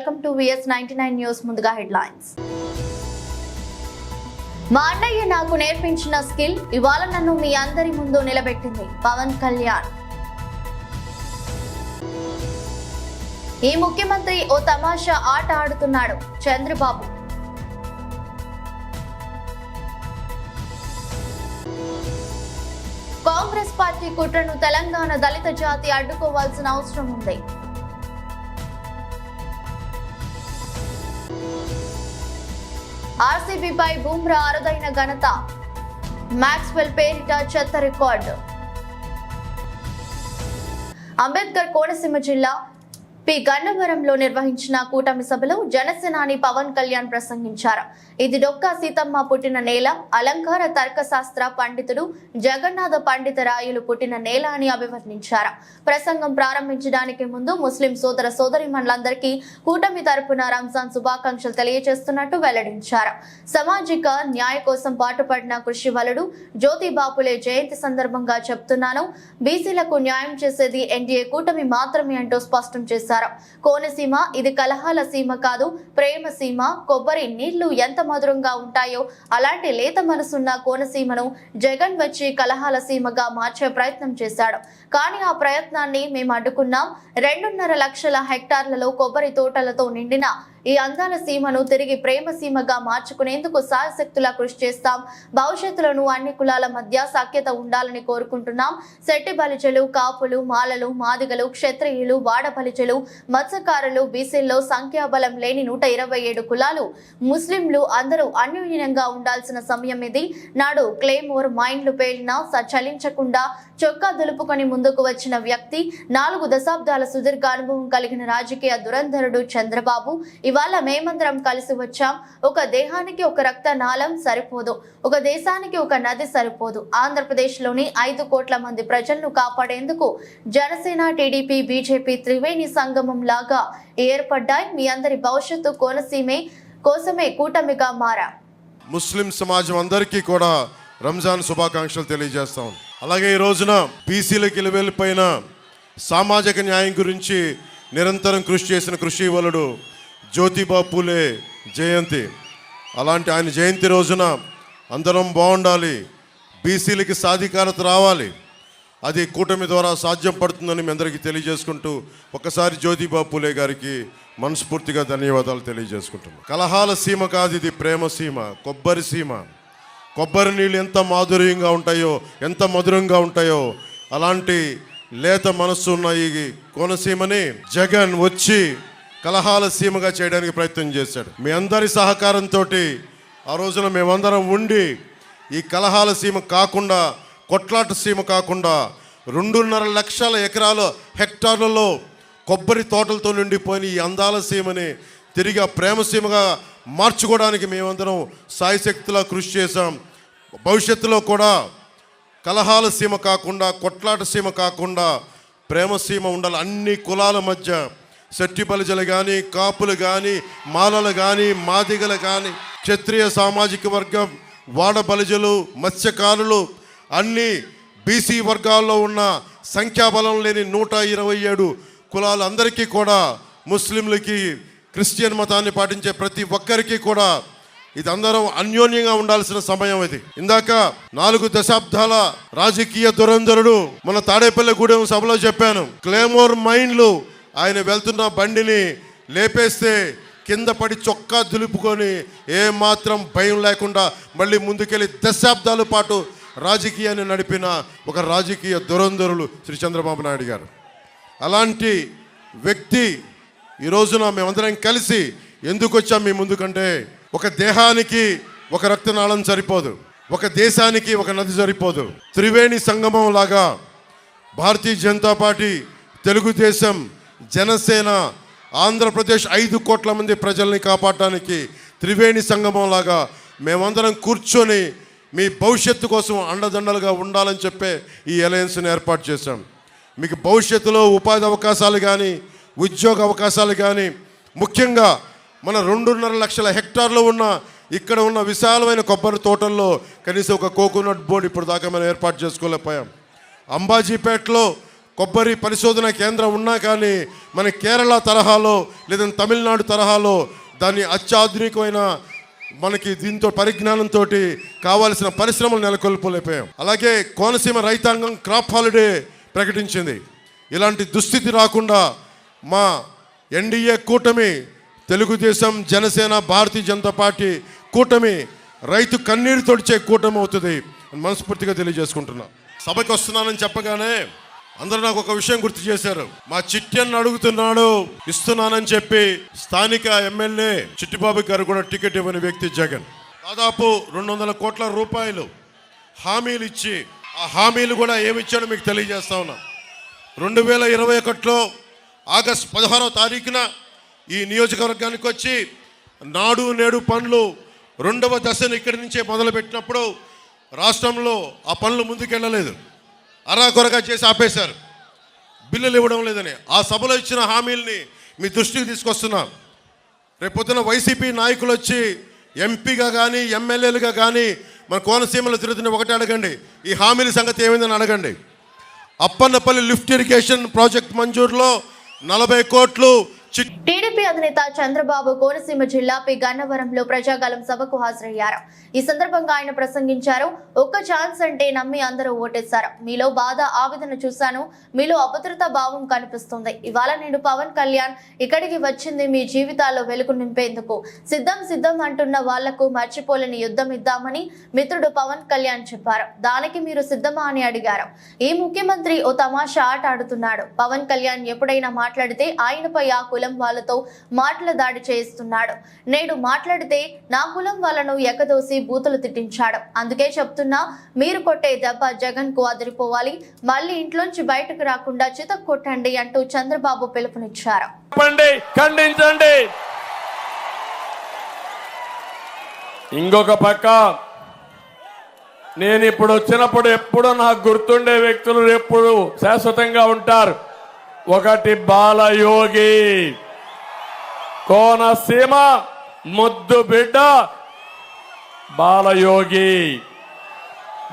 Welcome to VS99 news. ముందుగా headlines. మా అన్నయ్య నాకు నేర్పించిన స్కిల్ ఇవాళ నన్ను మీ అందరి ముందు నిలబెట్టింది. పవన్ కళ్యాణ్. ఈ ముఖ్యమంత్రి ఓ తమాషా ఆట ఆడుతున్నాడు. చంద్రబాబు. కాంగ్రెస్ పార్టీ కుట్రను తెలంగాణ దళిత జాతి అడ్డుకోవాల్సిన అవసరం ఉంది. ఆర్సీబీపై బుమ్రా అరుదైన ఘనత. మ్యాక్స్వెల్ పేరిట చెత్త రికార్డు. అంబేద్కర్ కోనసీమ జిల్లా పి గన్నవరంలో నిర్వహించిన కూటమి సభలో జనసేనాని పవన్ కళ్యాణ్ ప్రసంగించారు. ఇది డొక్కా సీతమ్మ పుట్టిన నేల, అలంకార తర్కశాస్త్ర పండితుడు జగన్నాథ పండిత రాయులు పుట్టిన నేల అని అభివర్ణించారు. ప్రసంగం ప్రారంభించడానికి ముందు ముస్లిం సోదర సోదరీమణులందరికీ కూటమి తరపున రంజాన్ శుభాకాంక్షలు తెలియజేస్తున్నట్టు వెల్లడించారు. సామాజిక న్యాయ కోసం పాటుపడిన కృషి వలుడు జ్యోతిబాపులే జయంతి సందర్భంగా చెప్తున్నాను. బీసీలకు న్యాయం చేసేది ఎన్డీఏ కూటమి మాత్రమే అంటూ స్పష్టం చేశారు. కోనసీమ ఇది కలహాల సీమ కాదు, ప్రేమ సీమ. కొబ్బరి నీళ్లు ఎంత మధురంగా ఉంటాయో అలాంటి లేత మనసున్న కోనసీమను జగన్ వచ్చి కలహాల సీమగా మార్చే ప్రయత్నం చేశాడు. కానీ ఆ ప్రయత్నాన్ని మేము అడ్డుకున్నాం. 2.5 లక్షల హెక్టార్లలో కొబ్బరి తోటలతో నిండిన ఈ అందాల సీమను తిరిగి ప్రేమ సీమగా మార్చుకునేందుకు సాయశక్తులా కృషి చేస్తాం. భవిష్యత్తులోనూ అన్ని కులాల మధ్య సఖ్యత ఉండాలని కోరుకుంటున్నాం. శెట్టి బలిజలు, కాపులు, మాలలు, మాదిగలు, క్షత్రియులు, వాడ బలిజలు, మత్స్యకారులు, బీసీల్లో సంఖ్యాబలం లేని 127 కులాలు, ముస్లింలు అందరూ అన్యోన్యంగా ఉండాల్సిన సమయం ఇది. నాడు క్లేమోర్ మైండ్లు పేలినా చలించకుండా చొక్కా దులుపుకొని ముందుకు వచ్చిన వ్యక్తి, 4 దశాబ్దాల సుదీర్ఘ అనుభవం కలిగిన రాజకీయ దురంధరుడు చంద్రబాబు. ఇవాళ మేమందరం కలిసి వచ్చాం. ఒక దేహానికి ఒక రక్త నాళం సరిపోదు, ఒక దేశానికి ఒక నది సరిపోదు. ఆంధ్రప్రదేశ్ లోని 5 కోట్ల మంది ప్రజలను కాపాడేందుకు జనసేన, టీడీపీ, బీజేపీ త్రివేణి సంగమం లాగా ఏర్పడ్డాయి. మీ అందరి భవిష్యత్తు కోనసీమే కోసమే కూటమిగా మారా. ముస్లిం సమాజం అందరికీ కూడా రంజాన్ శుభాకాంక్షలు తెలియజేస్తాం. అలాగే ఈ రోజున బీసీలకు ఇలవెల్లిపోయిన సామాజిక న్యాయం గురించి నిరంతరం కృషి చేసిన కృషి వలుడు జ్యోతిబాపులే జయంతి. అలాంటి ఆయన జయంతి రోజున అందరం బాగుండాలి, బీసీలకి సాధికారత రావాలి. అది కూటమి ద్వారా సాధ్యం పడుతుందని మీ అందరికీ తెలియజేసుకుంటూ ఒకసారి జ్యోతిబాపులే గారికి మనస్ఫూర్తిగా ధన్యవాదాలు తెలియజేసుకుంటున్నాం. కలహాల సీమ కాదు, ఇది ప్రేమ సీమ, కొబ్బరి సీమ. కొబ్బరి నీళ్ళు ఎంత మాధుర్యంగా ఉంటాయో, ఎంత మధురంగా ఉంటాయో అలాంటి లేత మనస్సు ఉన్న ఈ కోనసీమని జగన్ వచ్చి కలహాల సీమగా చేయడానికి ప్రయత్నం చేశాడు. మీ అందరి సహకారంతో ఆ రోజున మేమందరం ఉండి ఈ కలహాల సీమ కాకుండా, కొట్లాట సీమ కాకుండా 2.5 లక్షల హెక్టార్లలో కొబ్బరి తోటలతో నిండిపోయిన ఈ అందాల సీమని తిరిగి ఆ ప్రేమ సీమగా మార్చుకోవడానికి మేమందరం సాయశక్తిలా కృషి చేశాం. భవిష్యత్తులో కూడా కలహాల సీమ కాకుండా, కొట్లాట సీమ కాకుండా ప్రేమ సీమ ఉండాలి. అన్ని కులాల మధ్య శెట్టి బలిజలు కానీ, కాపులు కానీ, మాలలు కానీ, మాదిగలు కానీ, క్షత్రియ సామాజిక వర్గం, వాడ బలిజలు, మత్స్యకారులు, అన్ని బీసీ వర్గాల్లో ఉన్న సంఖ్యాబలం లేని 127 కులాలు అందరికీ కూడా, ముస్లింలకి, క్రిస్టియన్ మతాన్ని పాటించే ప్రతి ఒక్కరికి కూడా ఇది అందరం అన్యోన్యంగా ఉండాల్సిన సమయం ఇది. ఇందాక 4 దశాబ్దాల రాజకీయ దురంధరుడు మన తాడేపల్లిగూడెం సభలో చెప్పాను. క్లేమోర్ మైండ్లు ఆయన వెళ్తున్న బండిని లేపేస్తే కింద పడి చొక్కా దులుపుకొని ఏమాత్రం భయం లేకుండా మళ్ళీ ముందుకెళ్ళి దశాబ్దాల పాటు రాజకీయాన్ని నడిపిన ఒక రాజకీయ దురంధరులు శ్రీ చంద్రబాబు నాయుడు గారు. అలాంటి వ్యక్తి ఈ రోజున మేమందరం కలిసి ఎందుకు వచ్చాం మీ ముందుకంటే, ఒక దేహానికి ఒక రక్తనాళం సరిపోదు, ఒక దేశానికి ఒక నది సరిపోదు. త్రివేణి సంగమం లాగా భారతీయ జనతా పార్టీ, తెలుగుదేశం, జనసేన, ఆంధ్రప్రదేశ్ 5 కోట్ల మంది ప్రజల్ని కాపాడటానికి త్రివేణి సంగమం లాగా మేమందరం కూర్చొని మీ భవిష్యత్తు కోసం అండదండలుగా ఉండాలని చెప్పే ఈ అలయన్స్ని ఏర్పాటు చేశాం. మీకు భవిష్యత్తులో ఉపాధి అవకాశాలు కానీ, ఉద్యోగ అవకాశాలు కానీ, ముఖ్యంగా మన 2.5 లక్షల హెక్టార్లో ఉన్న ఇక్కడ ఉన్న విశాలమైన కొబ్బరి తోటల్లో కనీసం ఒక కోకోనట్ బోర్డు ఇప్పుడు దాకా మనం ఏర్పాటు చేసుకోలేకపోయాం. అంబాజీపేటలో కొబ్బరి పరిశోధన కేంద్రం ఉన్నా కానీ మన కేరళ తరహాలో లేదంటే తమిళనాడు తరహాలో దాన్ని అత్యాధునికమైన మనకి దీంతో పరిజ్ఞానంతో కావాల్సిన పరిశ్రమలు నెలకొల్పలేకపోయాం. అలాగే కోనసీమ రైతాంగం క్రాప్ హాలిడే ప్రకటించింది. ఇలాంటి దుస్థితి రాకుండా మా ఎన్డీఏ కూటమి, తెలుగుదేశం, జనసేన, భారతీయ జనతా పార్టీ కూటమి రైతు కన్నీరు తొడిచే కూటమి అవుతుంది మనస్ఫూర్తిగా తెలియజేసుకుంటున్నా. సభకి వస్తున్నానని చెప్పగానే అందరూ నాకు ఒక విషయం గుర్తు చేశారు. మా చిట్టిని అడుగుతున్నాడు, ఇస్తున్నానని చెప్పి స్థానిక ఎమ్మెల్యే చిట్టిబాబు గారు కూడా టికెట్ ఇవ్వని వ్యక్తి జగన్. దాదాపు 200 కోట్ల రూపాయలు హామీలు ఇచ్చి, ఆ హామీలు కూడా ఏమిచ్చాడో మీకు తెలియజేస్తా ఉన్నా. 2021లో ఆగస్టు 16వ తారీఖున ఈ నియోజకవర్గానికి వచ్చి నాడు నేడు పనులు 2వ దశను ఇక్కడి నుంచే మొదలుపెట్టినప్పుడు రాష్ట్రంలో ఆ పనులు ముందుకెళ్ళలేదు, అరాకొరగా చేసి ఆపేశారు, బిల్లులు ఇవ్వడం లేదని. ఆ సభలో ఇచ్చిన హామీల్ని మీ దృష్టికి తీసుకొస్తున్నా. రేపొద్దున వైసీపీ నాయకులు వచ్చి ఎంపీగా కానీ ఎమ్మెల్యేలుగా కానీ మన కోనసీమలో తిరుగుతున్న ఒకటి అడగండి, ఈ హామీల సంగతి ఏమైందని అడగండి. అప్పన్నపల్లి లిఫ్ట్ ఇరిగేషన్ ప్రాజెక్ట్ మంజూరులో 40 కోట్లు. టీడీపీ అధినేత చంద్రబాబు కోనసీమ జిల్లా పి గన్నవరంలో ప్రజాగలం సభకు హాజరయ్యారు. ఈ సందర్భంగా ఆయన ప్రసంగించారు. ఒక్క ఛాన్స్ అంటే నమ్మి అందరూ ఓటేశారు. మీలో బాధ, ఆవేదన చూశాను. మీలో అభద్రతా భావం కనిపిస్తుంది. ఇవాళ నేను పవన్ కళ్యాణ్ ఇక్కడికి వచ్చింది మీ జీవితాల్లో వెలుగు నింపేందుకు. సిద్ధం అంటున్న వాళ్లకు మర్చిపోలేని యుద్ధం ఇద్దామని మిత్రుడు పవన్ కళ్యాణ్ చెప్పారు. దానికి మీరు సిద్ధమా అని అడిగారు. ఈ ముఖ్యమంత్రి ఓ తమాషా ఆట ఆడుతున్నాడు. పవన్ కళ్యాణ్ ఎప్పుడైనా మాట్లాడితే ఆయనపై ఆ కులం వాళ్ళతో మాటల దాడి చేయిస్తున్నాడు. నేడు మాట్లాడితే నా కులం వాళ్ళను ఎకదోసి బూతులు తిట్టించాడు. అందుకే చెప్తున్నా, మీరు కొట్టే దెబ్బ జగన్ కు అదిరిపోవాలి. మళ్ళీ ఇంట్లోంచి బయటకు రాకుండా చితక్ కొట్టండి అంటూ చంద్రబాబు పిలుపునిచ్చారు. ఖండించండి. ఇంకొక పక్క నేను ఇప్పుడు వచ్చినప్పుడు ఎప్పుడు నాకు గుర్తుండే వ్యక్తులు ఎప్పుడు శాశ్వతంగా ఉంటారు. ఒకటి బాలయోగి, కోనసీమ ముద్దు బిడ్డ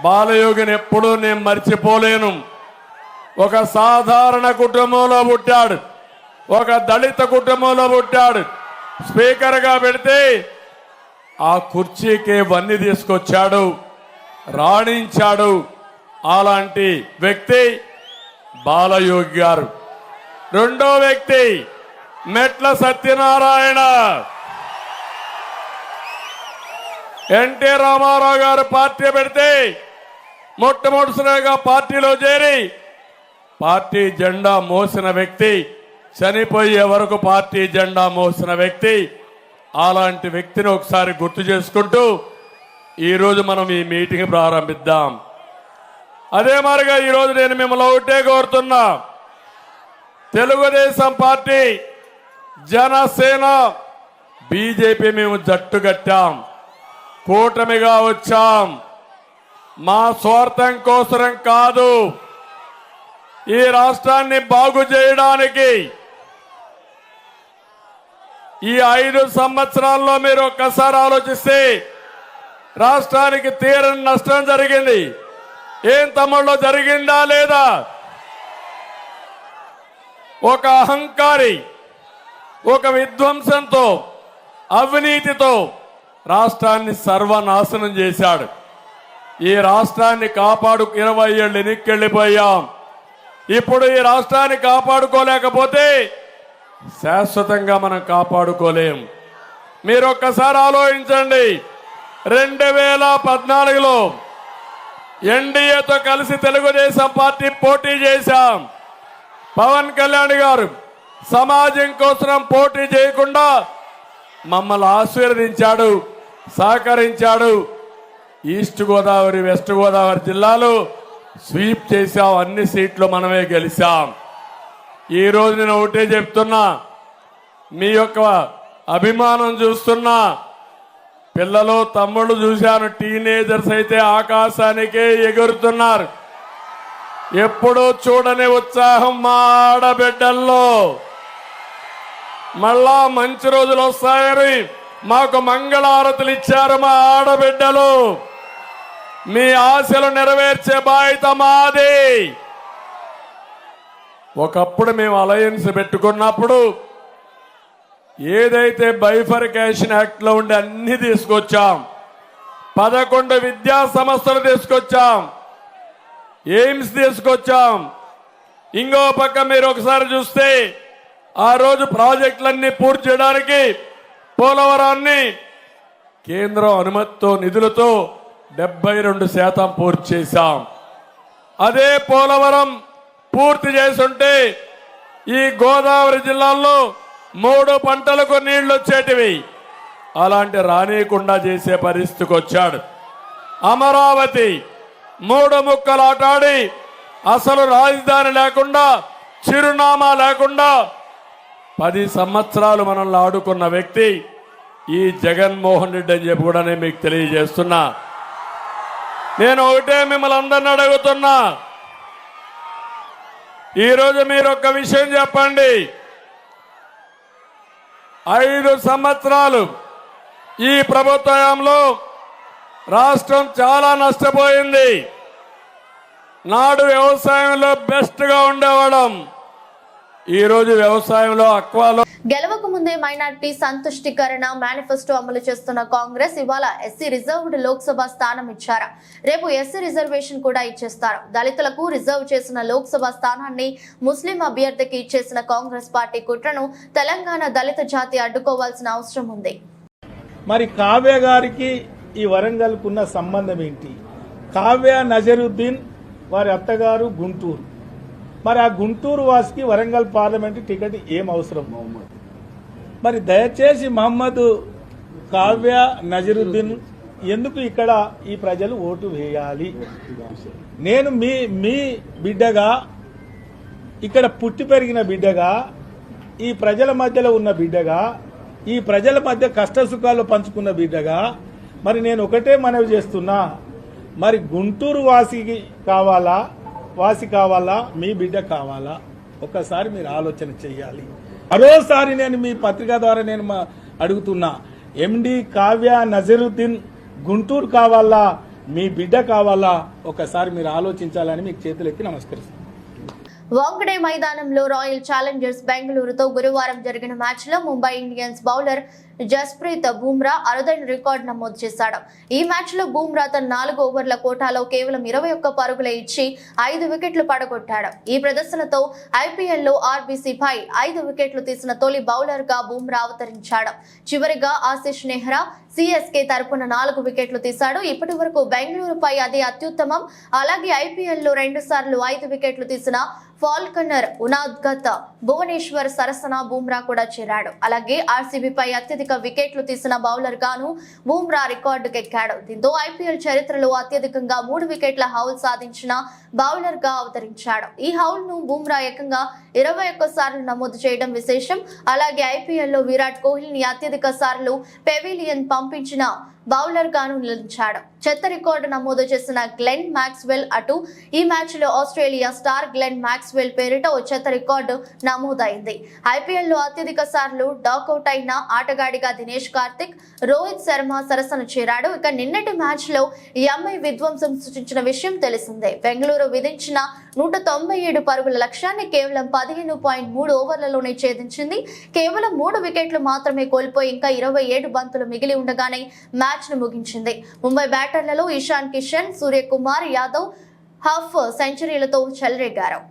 బాలయోగిని ఎప్పుడూ నేను మర్చిపోలేను. ఒక సాధారణ కుటుంబంలో పుట్టాడు, ఒక దళిత కుటుంబంలో పుట్టాడు. స్పీకర్గా పెడితే ఆ కుర్చీకి వన్నీ తీసుకొచ్చాడు, రాణించాడు. అలాంటి వ్యక్తి బాలయోగి గారు. రెండో వ్యక్తి మెట్ల సత్యనారాయణ. ఎన్టీ రామారావు గారు పార్టీ పెడితే మొట్టమొదటిసారిగా పార్టీలో చేరి పార్టీ జెండా మోసిన వ్యక్తి, చనిపోయే వరకు పార్టీ జెండా మోసిన వ్యక్తి. అలాంటి వ్యక్తిని ఒకసారి గుర్తు చేసుకుంటూ ఈరోజు మనం ఈ మీటింగ్ ప్రారంభిద్దాం. అదే మరిగా ఈరోజు నేను మిమ్మల్ని ఒకటే కోరుతున్నా, తెలుగుదేశం పార్టీ, జనసేన, బీజేపీ మేము జట్టు కట్టాం, కూటమిగా వచ్చాం. మా స్వార్థం కోసరం కాదు, ఈ రాష్ట్రాన్ని బాగు చేయడానికి. ఈ 5 సంవత్సరాల్లో మీరు ఒక్కసారి ఆలోచిస్తే రాష్ట్రానికి తీరని నష్టం జరిగింది. ఏం తమ్ముళ్ళు, జరిగిందా లేదా? ఒక అహంకారి, ఒక విధ్వంసంతో, అవినీతితో రాష్ట్రాన్ని సర్వనాశనం చేశాడు. ఈ రాష్ట్రాన్ని 20 ఏళ్ళు వెనక్కెళ్ళిపోయాం. ఇప్పుడు ఈ రాష్ట్రాన్ని కాపాడుకోలేకపోతే శాశ్వతంగా మనం కాపాడుకోలేం. మీరు ఒక్కసారి ఆలోచించండి. 2014లో ఎన్డీఏతో కలిసి తెలుగుదేశం పార్టీ పోటీ చేశాం. పవన్ కళ్యాణ్ గారు సమాజం కోసం పోటీ చేయకుండా మమ్మల్ని ఆశీర్వదించాడు, సహకరించాడు. ఈస్ట్ గోదావరి, వెస్ట్ గోదావరి జిల్లాలో స్వీప్ చేశాం. అన్ని సీట్లు మనమే గెలిచాం. ఈరోజు నేను ఒకటే చెప్తున్నా, మీ యొక్క అభిమానం చూస్తున్నా. పిల్లలు, తమ్ముళ్ళు చూశాను, టీనేజర్స్ అయితే ఆకాశానికే ఎగురుతున్నారు. ఎప్పుడూ చూడని ఉత్సాహం మా ఆడబిడ్డల్లో. మళ్ళా మంచి రోజులు వస్తాయని మాకు మంగళారతులు ఇచ్చారు మా ఆడబిడ్డలు. మీ ఆశలు నెరవేర్చే బాధ్యత మాది. ఒకప్పుడు మేము అలయన్స్ పెట్టుకున్నప్పుడు ఏదైతే బైఫర్కేషన్ యాక్ట్లో ఉండే అన్ని తీసుకొచ్చాం, 11 విద్యా సంస్థలు తీసుకొచ్చాం, ఎయిమ్స్ తీసుకొచ్చాం. ఇంకో పక్క మీరు ఒకసారి చూస్తే ఆ రోజు ప్రాజెక్టులన్నీ పూర్తి చేయడానికి పోలవరాన్ని కేంద్రం అనుమతితో నిధులతో 72% పూర్తి చేశాం. అదే పోలవరం పూర్తి చేసుంటే ఈ గోదావరి జిల్లాల్లో 3 పంటలకు నీళ్లు వచ్చేటివి. అలాంటి రానియకుండా చేసే పరిస్థితికి వచ్చాడు. అమరావతి 3 ముక్కలు ఆటాడి అసలు రాజధాని లేకుండా, చిరునామా లేకుండా 10 సంవత్సరాలు మనల్ని ఆడుకున్న వ్యక్తి ఈ జగన్మోహన్ రెడ్డి అని చెప్పి కూడా నేను మీకు తెలియజేస్తున్నా. నేను ఒకటే మిమ్మల్ని అందరిని అడుగుతున్నా, ఈరోజు మీరు ఒక్క విషయం చెప్పండి. 5 సంవత్సరాలు ఈ ప్రభుత్వంలో రాష్ట్రం చాలా నష్టపోయింది. నాడు వ్యవసాయంలో బెస్ట్గా ఉండేవాళ్ళం, ఈరోజు వ్యవసాయంలో అక్వాలో. గెలవక ముందే మైనార్టీ సంతుష్టీకరణ మేనిఫెస్టో అమలు చేస్తున్న కాంగ్రెస్ ఇవాళ ఎస్సీ రిజర్వ్డ్ లోక్సభ స్థానం ఇచ్చారు. రేపు ఎస్సీ రిజర్వేషన్ కూడా ఇచ్చేస్తారు. దళితులకు రిజర్వ్ చేసిన లోక్సభ స్థానాన్ని ముస్లిం అభ్యర్థికి ఇచ్చేసిన కాంగ్రెస్ పార్టీ కుట్రను తెలంగాణ దళిత జాతి అడ్డుకోవాల్సిన అవసరం ఉంది. మరి కావ్య గారికి ఈ వరంగల్కున్న సంబంధం ఏంటి? కావ్య నజరుద్దీన్ వారి అత్తగారు గుంటూరు. మరి ఆ గుంటూరు వాసికి వరంగల్ పార్లమెంటు టికెట్ ఏం అవసరం? మరి దయచేసి మహమ్మద్ కావ్య నజరుద్దీన్ ఎందుకు ఇక్కడ ఈ ప్రజలు ఓటు వేయాలి? నేను మీ బిడ్డగా, ఇక్కడ పుట్టి పెరిగిన బిడ్డగా, ఈ ప్రజల మధ్యలో ఉన్న బిడ్డగా, ఈ ప్రజల మధ్య కష్ట సుఖాలు పంచుకున్న బిడ్డగా, మరి నేను ఒకటే మనవి చేస్తున్నా, మరి గుంటూరు వాసి కావాలా మీ బిడ్డ కావాలా? ఒక్కసారి మీరు ఆలోచన చెయ్యాలి. మరోసారి నేను మీ పత్రిక ద్వారా నేను అడుగుతున్నా, ఎండి కావ్య నజరుద్దీన్ గుంటూరు కావాలా మీ బిడ్డ కావాలా? ఒకసారి మీరు ఆలోచించాలని మీకు చేతులెత్తి నమస్కరిస్తున్నాను. వాంఖడే మైదానంలో రాయల్ ఛాలెంజర్స్ బెంగళూరుతో గురువారం జరిగిన మ్యాచ్ లో ముంబై ఇండియన్స్ బౌలర్ జస్ప్రీత్ బుమ్రా అరుదైన రికార్డు నమోదు చేశాడు. ఈ మ్యాచ్ లో బుమ్రా తన 4 ఓవర్ల కోటాలో కేవలం 21 పరుగులే ఇచ్చి 5 వికెట్లు పడగొట్టాడు. ఈ ప్రదర్శనతో ఐపీఎల్ లో ఆర్బీసీపై 5 వికెట్లు తీసిన తొలి బౌలర్ గా బుమ్రా అవతరించాడు. చివరిగా ఆశిష్ నెహ్రా సిఎస్కే తరపున 4 వికెట్లు తీశాడు. ఇప్పటి వరకు బెంగళూరుపై అదే అత్యుత్తమం. అలాగే ఐపీఎల్ లో 2 సార్లు 5 వికెట్లు తీసిన ఫాల్కనర్ ఉనాద్గత్ భువనేశ్వర్ సరసన బుమ్రా కూడా చేరాడు. అలాగే ఆర్సీబీపై అత్యధిక వికెట్లు తీసిన బౌలర్ గాను బుమ్రా రికార్డుకెక్కాడు. దీంతో ఐపీఎల్ చరిత్రలో అత్యధికంగా 3 వికెట్ల హౌల్ సాధించిన బౌలర్ గా అవతరించాడు. ఈ హౌల్ ను బుమ్రా ఏకంగా 21 సార్లు నమోదు చేయడం విశేషం. అలాగే ఐపీఎల్ లో విరాట్ కోహ్లీని అత్యధిక సార్లు పెవిలియన్ పంపించిన బౌలర్ గాను నిలిచాడు. చెత్త రికార్డు నమోదు చేసిన గ్లెన్ మాక్స్వెల్ అటు ఈ మ్యాచ్ లో ఆస్ట్రేలియా స్టార్ గ్లెన్ మాక్స్వెల్ పేరిట ఓ చెత్త రికార్డు నమోదైంది. ఐపీఎల్ లో అత్యధిక సార్లు డాకౌట్ అయిన ఆటగాడిగా దినేష్ కార్తిక్, రోహిత్ శర్మ సరసన చేరాడు. ఇక నిన్నటి మ్యాచ్ లో ఎంఐ విధ్వంసం సృష్టించిన విషయం తెలిసిందే. బెంగళూరు విధించిన 197 పరుగుల లక్ష్యాన్ని కేవలం 15.3 ఓవర్లలోనే ఛేదించింది. కేవలం 3 వికెట్లు మాత్రమే కోల్పోయి ఇంకా 27 బంతులు మిగిలి ఉండగానే మ్యాచ్ ను ముగించింది. ముంబై బ్యాటర్లలో ఇషాన్ కిషన్, సూర్యకుమార్ యాదవ్ హాఫ్ సెంచరీలతో చెలరేగారు.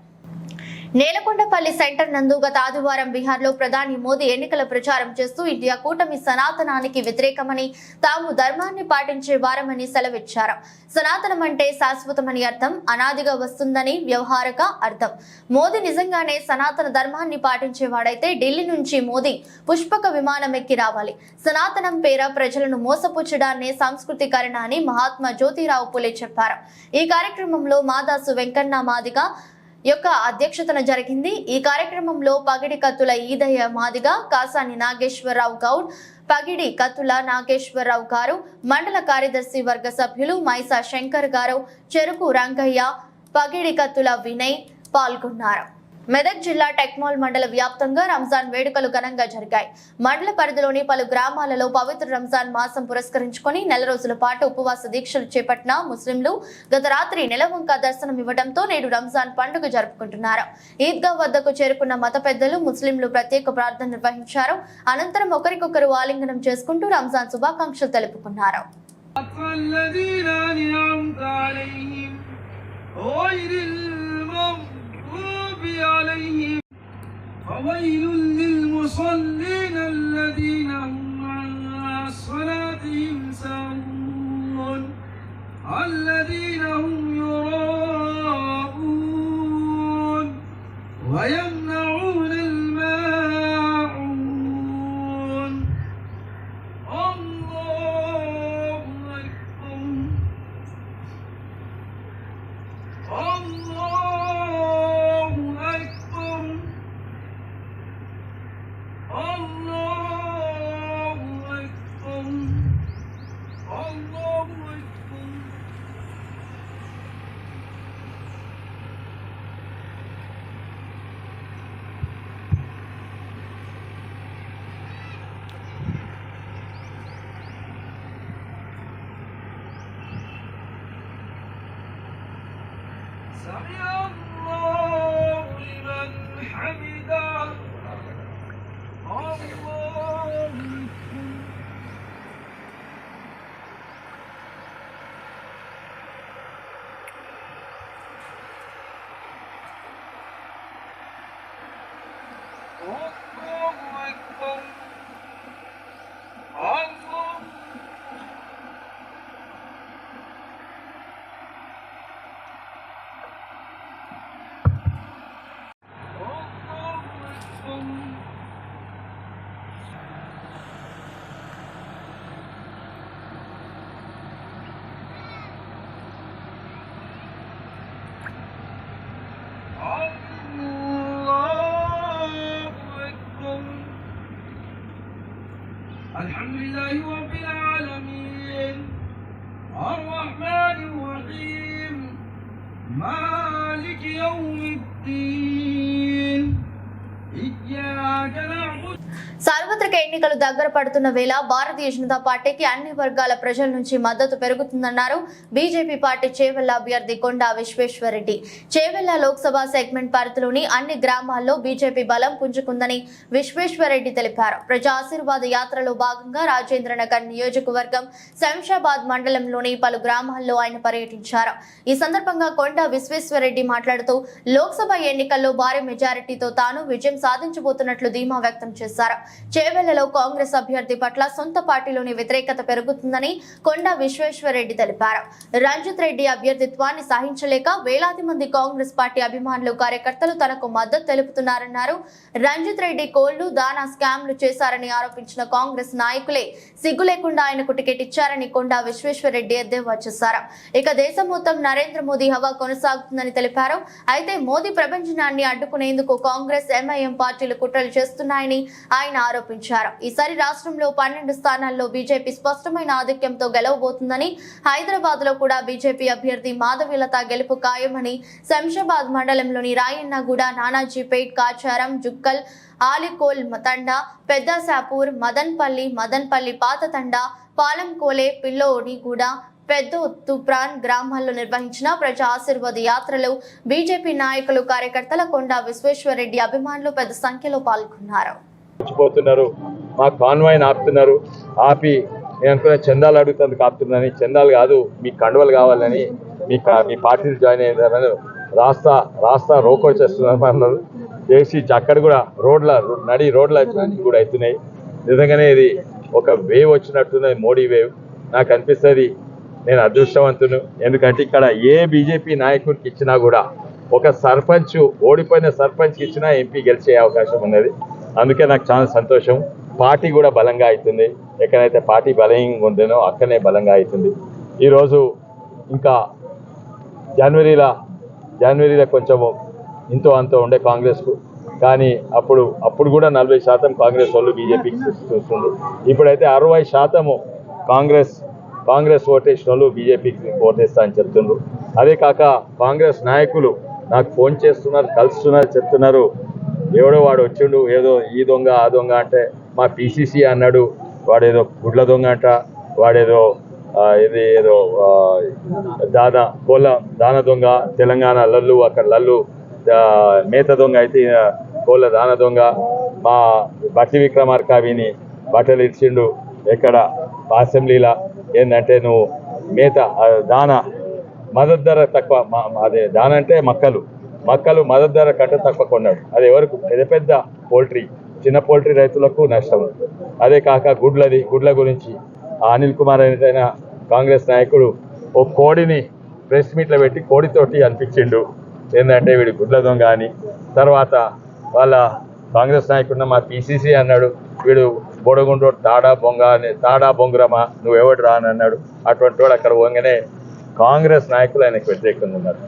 నేలకొండపల్లి సెంటర్ నందు గత ఆదివారం బీహార్లో ప్రధాని మోదీ ఎన్నికల ప్రచారం చేస్తూ ఇండియా కూటమి సనాతనానికి వ్యతిరేకమని, తాము ధర్మాన్ని పాటించే వారమని సెలవిచ్చారు. సనాతనం అంటే శాశ్వతమని అర్థం, అనాదిగా వస్తుందని వ్యవహారిక అర్థం. మోదీ నిజంగానే సనాతన ధర్మాన్ని పాటించేవాడైతే ఢిల్లీ నుంచి మోదీ పుష్పక విమానం ఎక్కి రావాలి. సనాతనం పేర ప్రజలను మోసపుచ్చడాన్నే సంస్కృతీకరణ అని మహాత్మా జ్యోతిరావు పులే చెప్పారు. ఈ కార్యక్రమంలో మాదాసు వెంకన్న మాదిగ యొక్క అధ్యక్షతన జరిగింది. ఈ కార్యక్రమంలో పగిడి కత్తుల ఈదయ్య మాదిగ, కాసాని నాగేశ్వరరావు గౌడ్, పగిడి కత్తుల నాగేశ్వరరావు గారు, మండల కార్యదర్శి వర్గ సభ్యులు మైసా శంకర్ గారు, చెరుకు రంగయ్య, పగిడి కత్తుల వినయ్ పాల్గొన్నారు. మెదక్ జిల్లా టెక్మాల్ మండల వ్యాప్తంగా రంజాన్ వేడుకలు ఘనంగా జరిగాయి. మండల పరిధిలోని పలు గ్రామాలలో పవిత్ర రంజాన్ మాసం పురస్కరించుకొని నెల రోజుల పాటు ఉపవాస దీక్షలు చేపట్టిన ముస్లింలు గత రాత్రి నెలవంక దర్శనం ఇవ్వడంతో నేడు రంజాన్ పండుగ జరుపుకుంటున్నారు. ఈద్గా వద్దకు చేరుకున్న మత పెద్దలు ముస్లింలు ప్రత్యేక ప్రార్థన నిర్వహించారు. అనంతరం ఒకరికొకరు ఆలింగనం చేసుకుంటూ రంజాన్ శుభాకాంక్షలు తెలుపుకున్నారు. عليهم فويل للمصلين الذين هم عن صلاتهم ساهون الذين هم يراءون ويمنعون الماعون الله أكبر سمع الله لمن حمده الله أكبر الله الحمد لله رب العالمين الرحمن الرحيم مالك يوم الدين إياك نعبد. సార్వత్రిక ఎన్నికలు దగ్గర పడుతున్న వేళ భారతీయ జనతా పార్టీకి అన్ని వర్గాల ప్రజల నుంచి మద్దతు పెరుగుతుందన్నారు బీజేపీ పార్టీ చేవెళ్ల అభ్యర్థి కొండా విశ్వేశ్వరరెడ్డి. చేవెళ్ల లోక్సభ సెగ్మెంట్ పరిధిలోని అన్ని గ్రామాల్లో బీజేపీ బలం పుంజుకుందని విశ్వేశ్వరరెడ్డి తెలిపారు. ప్రజా ఆశీర్వాద యాత్రలో భాగంగా రాజేంద్రనగర్ నియోజకవర్గం శంషాబాద్ మండలంలోని పలు గ్రామాల్లో ఆయన పర్యటించారు. ఈ సందర్భంగా కొండా విశ్వేశ్వరరెడ్డి మాట్లాడుతూ లోక్సభ ఎన్నికల్లో భారీ మెజారిటీతో తాను విజయం సాధించబోతున్నట్లు ధీమా వ్యక్తం చేశారు. చేవెళ్లలో కాంగ్రెస్ అభ్యర్థి పట్ల సొంత పార్టీలోని వ్యతిరేకత పెరుగుతుందని కొండా విశ్వేశ్వరరెడ్డి తెలిపారు. రంజిత్ రెడ్డి అభ్యర్థిత్వాన్ని సహించలేక వేలాది మంది కాంగ్రెస్ పార్టీ అభిమానులు కార్యకర్తలు తనకు మద్దతు తెలుపుతున్నారన్నారు. రంజిత్ రెడ్డి కోళ్లు దానా స్కామ్లు చేశారని ఆరోపించిన కాంగ్రెస్ నాయకులే సిగ్గు లేకుండా ఆయనకు టికెట్ ఇచ్చారని కొండా విశ్వేశ్వరరెడ్డి ఎద్దేవా చేశారు. ఇక దేశం మొత్తం నరేంద్ర మోదీ హవా కొనసాగుతుందని తెలిపారు. అయితే మోదీ ప్రపంచాన్ని అడ్డుకునేందుకు కాంగ్రెస్ ఎంఐఎం పార్టీలు కుట్రలు చేస్తున్నాయని ఆయన ఆరోపించారు. ఈసారి రాష్ట్రంలో 12 స్థానాల్లో బీజేపీ స్పష్టమైన ఆధిక్యంతో గెలవబోతుందని, హైదరాబాద్ లో కూడా బీజేపీ అభ్యర్థి మాధవీలత గెలుపు ఖాయమని, శంషాబాద్ మండలంలోని రాయన్నగూడ, నానాజీపేట్, కాచారం, జుక్కల్, ఆలికోల్ తండా, పెద్దసాపూర్, మదన్పల్లి పాత తండా, పాలంకోలే, పిల్లోనిగూడ, పెద్ద తుప్రాన్ గ్రామాల్లో నిర్వహించిన ప్రజా ఆశీర్వాద యాత్రలో బీజేపీ నాయకులు, కార్యకర్తల కొండా విశ్వేశ్వరరెడ్డి అభిమానులు పెద్ద సంఖ్యలో పాల్గొన్నారు. మా కాన్వాయ్ని ఆపుతున్నారు. ఆపి నేను అనుకున్న చందాలు అడుగుతుంది ఆపుతుందని, చందాలు కాదు మీ కండువలు కావాలని మీ పార్టీలు జాయిన్ అయ్యారని రాస్తా రోకో చేస్తున్నారు చేసి అక్కడ కూడా నడి రోడ్ల కూడా అవుతున్నాయి. నిజంగానే ఇది ఒక వేవ్ వచ్చినట్టున్నది, మోడీ వేవ్. నాకు అనిపిస్తుంది నేను అదృష్టవంతును. ఎందుకంటే ఇక్కడ ఏ బీజేపీ నాయకుడికి ఇచ్చినా కూడా ఒక సర్పంచ్, ఓడిపోయిన సర్పంచ్కి ఇచ్చినా ఎంపీ గెలిచే అవకాశం ఉన్నది. అందుకే నాకు చాలా సంతోషం. పార్టీ కూడా బలంగా అవుతుంది. ఎక్కడైతే పార్టీ బలంగా ఉందేనో అక్కడనే బలంగా అవుతుంది. ఈరోజు ఇంకా జనవరిలో కొంచెము ఇంతో అంతో ఉండే కాంగ్రెస్కు, కానీ అప్పుడు కూడా 40% కాంగ్రెస్ వాళ్ళు బీజేపీకి చూస్తుంది. ఇప్పుడైతే 60% కాంగ్రెస్ ఓటేసిన వాళ్ళు బీజేపీకి ఓటేస్తా అని చెప్తున్నారు. అదే కాక కాంగ్రెస్ నాయకులు నాకు ఫోన్ చేస్తున్నారు, కలుస్తున్నారు, చెప్తున్నారు ఎవడో వాడు వచ్చిండు, ఏదో ఈ దొంగ ఆ దొంగ అంటే మా పిసిసి అన్నాడు, వాడేదో గుడ్ల దొంగ అంట, వాడేదో ఇది ఏదో దాన దొంగ, తెలంగాణ లల్లు, అక్కడ లల్లు మేత దొంగ అయితే కోళ్ళ దాన దొంగ. మా బట్టి విక్రమార్క విని బట్టలు ఇచ్చిండు ఎక్కడ అసెంబ్లీలో, ఏంటంటే నువ్వు మేత దాన మద్దతు ధర తక్కువ, అదే దాన అంటే మక్కలు మద్దతు ధర కంటే తక్కువ కొన్నాడు. అది ఎవరికి పెద్ద పెద్ద పోల్ట్రీ, చిన్న పోల్ట్రీ రైతులకు నష్టం. అదే కాక గుడ్ల గురించి అనిల్ కుమార్ అయిన కాంగ్రెస్ నాయకుడు ఓ కోడిని ప్రెస్ మీట్లో పెట్టి కోడితోటి అనిపించిండు ఏంటంటే వీడి గుడ్ల దొంగ అని. తర్వాత వాళ్ళ కాంగ్రెస్ నాయకుడిన మా పిసిసి అన్నాడు, వీడు బొడగుండో తాడా బొంగురమా నువ్వెవడు రా అని అన్నాడు. అటువంటి వాడు అక్కడ పోగానే కాంగ్రెస్ నాయకులు ఆయనకు వ్యతిరేకంగా ఉన్నారు.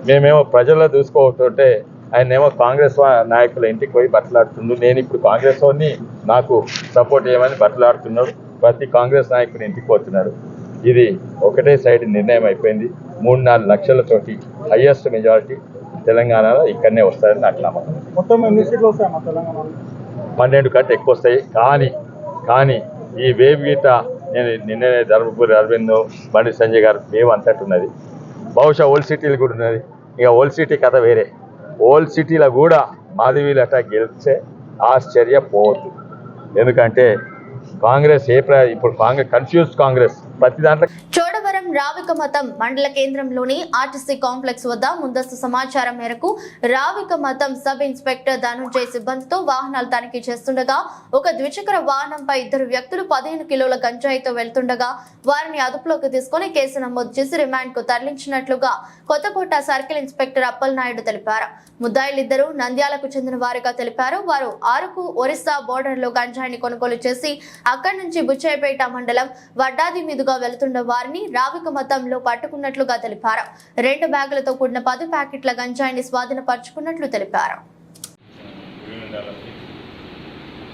మేమేమో ప్రజల్లో చూసుకోతుంటే ఆయనేమో కాంగ్రెస్ నాయకుల ఇంటికి పోయి బట్టలాడుతున్నాడు. నేను ఇప్పుడు కాంగ్రెస్ వాడిని, నాకు సపోర్ట్ చేయమని బట్టలాడుతున్నాడు. ప్రతి కాంగ్రెస్ నాయకుడు ఇంటికి పోతున్నాడు. ఇది ఒకటే సైడ్ నిర్ణయం అయిపోయింది. 3-4 లక్షలతోటి హైయెస్ట్ మెజారిటీ తెలంగాణలో ఇక్కడనే వస్తాయని నాకు నమ్మకం. మొత్తం ఎన్ని సీట్లు వస్తాయి మా తెలంగాణలో? 12 కంటే ఎక్కువ వస్తాయి. కానీ ఈ వేవ్ గీత నేను నిన్ననే ధర్మపురి అరవింద్, బండి సంజయ్ గారు వేవ్ అంతటి ఉన్నది. బహుశా ఓల్డ్ సిటీలు కూడా ఉన్నది. ఇక ఓల్డ్ సిటీ కథ వేరే. ఓల్డ్ సిటీలో కూడా మాధవీలట గెలిచే ఆశ్చర్యపోవద్దు. ఎందుకంటే కాంగ్రెస్ ఇప్పుడు కన్ఫ్యూజ్ కాంగ్రెస్ ప్రతి దాంట్లో. చోడవరం రావికమతం మండల కేంద్రంలోని ఆర్టీసీ కాంప్లెక్స్ వద్ద ముందస్తు సమాచారం మేరకు రావికమతం సబ్ ఇన్స్పెక్టర్ ధనుంజయ్ సిబ్బందితో వాహనాలు తనిఖీ చేస్తుండగా ఒక ద్విచక్ర వాహనంపై 2 వ్యక్తులు 15 కిలోల గంజాయితో వెళ్తుండగా వారిని అదుపులోకి తీసుకుని కేసు నమోదు చేసి రిమాండ్ కు తరలించినట్లుగా కొత్తకోట సర్కిల్ ఇన్స్పెక్టర్ అప్పల్ నాయుడు తెలిపారు. ముద్దాయిలిద్దరూ నంద్యాలకు చెందిన వారిగా తెలిపారు. వారు ఆరుకు ఒరిస్సా బోర్డర్ లో గంజాయిని కొనుగోలు చేసి అక్కడి నుంచి బుచ్చాయిపేట మండలం వడ్డాది మీదుగా వెళుతున్న వారిని రావికమతంలో పట్టుకున్నట్లుగా తెలిపారు. 2 బ్యాగులతో కూడిన 10 ప్యాకెట్ల గంజాయిని స్వాధీనపరుచుకున్నట్లు తెలిపారు.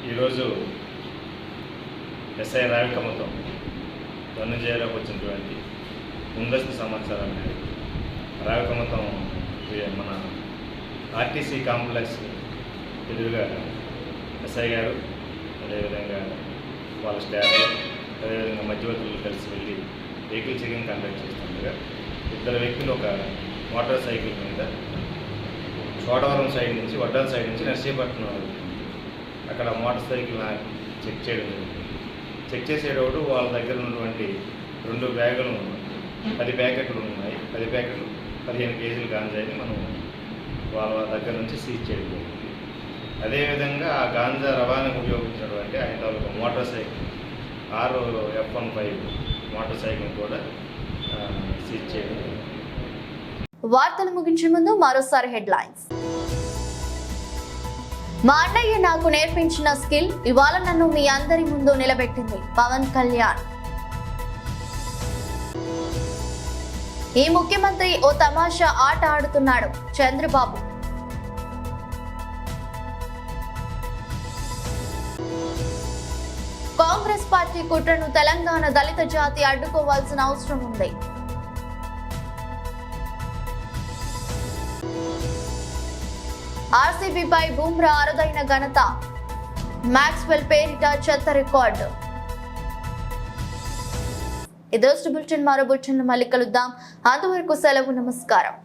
ఈరోజు ఎస్ఐ రావికమతం ధనుంజయరావుకు వచ్చినటువంటి ముందస్తు సమాచారం మేరకు రావికమతం మన ఆర్టీసీ కాంప్లెక్స్ ఎదురుగా ఎస్ఐ గారు, అదేవిధంగా వాళ్ళ స్టాఫ్, అదేవిధంగా మధ్యవర్తులు కలిసి వెళ్ళి వెహికల్ చెకింగ్ కండక్ట్ చేస్తుండగా 2 వ్యక్తులు ఒక మోటార్ సైకిల్ మీద చోడవరం సైడ్ నుంచి వడ్డాల సైడ్ నుంచి నర్సీపట్నం అక్కడ మోటార్ సైకిల్ చెక్ చేయడం జరిగింది. చెక్ చేసేటప్పుడు వాళ్ళ దగ్గర ఉన్నటువంటి 2 బ్యాగులు 10 ప్యాకెట్లు ఉన్నాయి. 10 ప్యాకెట్లు 15 కేజీలు గాంజాయిని మనం వాళ్ళ దగ్గర నుంచి సీజ్ చేయడం జరిగింది. అదేవిధంగా ఆ గాంజా రవాణాకు ఉపయోగించినటువంటి ఆయన తాలూకు motor cycle RF15 motor cycle కూడా సీజ్ చేయడం జరిగింది. వార్తలు ముగించే ముందు మరోసారి హెడ్లైన్స్. మా అన్నయ్య నాకు నేర్పించిన స్కిల్ ఇవాళ నన్ను మీ అందరి ముందు నిలబెట్టింది పవన్ కళ్యాణ్. ఈ ముఖ్యమంత్రి ఓ తమాషా ఆట ఆడుతున్నాడు చంద్రబాబు. కాంగ్రెస్ పార్టీ కుట్రను తెలంగాణ దళిత జాతి అడ్డుకోవాల్సిన అవసరం ఉంది. ఆర్సీబీపై బుమ్రా అరుదైన ఘనత, మ్యాక్స్వెల్ పేరిట చెత్త రికార్డు. ఇదే బులెటిన్, మరో బులెటిన్ మళ్ళీ కలుద్దాం. అంతవరకు సెలవు, నమస్కారం.